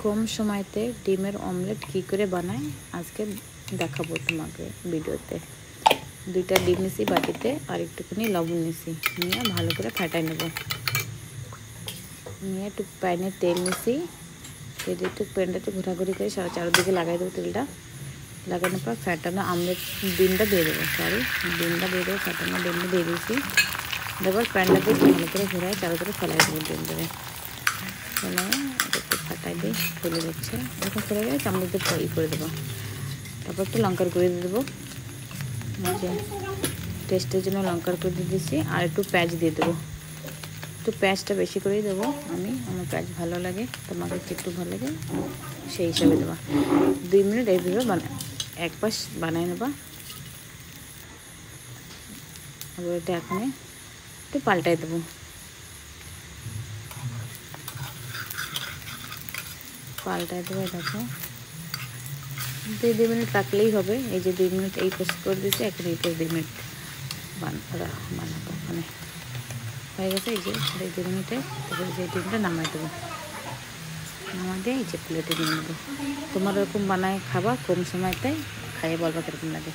কম সময়তে ডিমের অমলেট কী করে বানায় আজকে দেখাবো তোমাকে ভিডিওতে। 2টা ডিম নিছি বাটিতে, আর একটুখানি লবণ নিছি, নিয়ে ভালো করে ফাটাই নেব। নিয়ে একটু প্যানে তেল নিছি, তেল একটু প্যানটা একটু ঘোরাঘুরি করে চারদিকে লাগাই দেবো তেলটা। লাগানোর পর ফ্যাটানো আমলেট ডিমটা দিয়ে দেবো, ফ্যাটানো ডিমটা দিয়ে দিয়েছি। তারপর প্যানটাকে ভালো করে ঘোরায় চারদিকে ফেলাই দেবো, ডিমটাকে ফেলাই একটু ফাটাই দিই, ফুলে যাচ্ছে। যখন ফুলে গেলে চামচ দিয়ে করে দেবো। তারপর একটু লঙ্কার গুঁড়ো দিয়ে দেবো, যে টেস্টের জন্য লঙ্কার গুঁড়ো দিয়ে দিচ্ছি। আর একটু পেঁয়াজ দিয়ে দেবো, একটু পেঁয়াজটা বেশি করেই দেবো আমি, আমার পেঁয়াজ ভালো লাগে, তোমাকে একটু ভালো লাগে সেই হিসাবে দেবো। 2 মিনিট এইভাবে এক পাশ বানিয়ে নেবা। আবার এটা এখন একটু পাল্টাই দেবো, দেখো 2 মিনিট রাখলেই হবে। এই যে 2 মিনিট এই পাশ করে দিয়েছি, এখন এই পাশ 2 মিনিট বানাবো। ওখানে হয়ে গেছে। এই যে 2 মিনিটে তারপরে যে ডিমটা নামাই দেবো, নামাই দিয়ে এই যে প্লেটে নিয়ে নেবো। তোমার এরকম বানায় খাবা, কম সময়তে খাইয়ে বলবা কীরকম লাগে।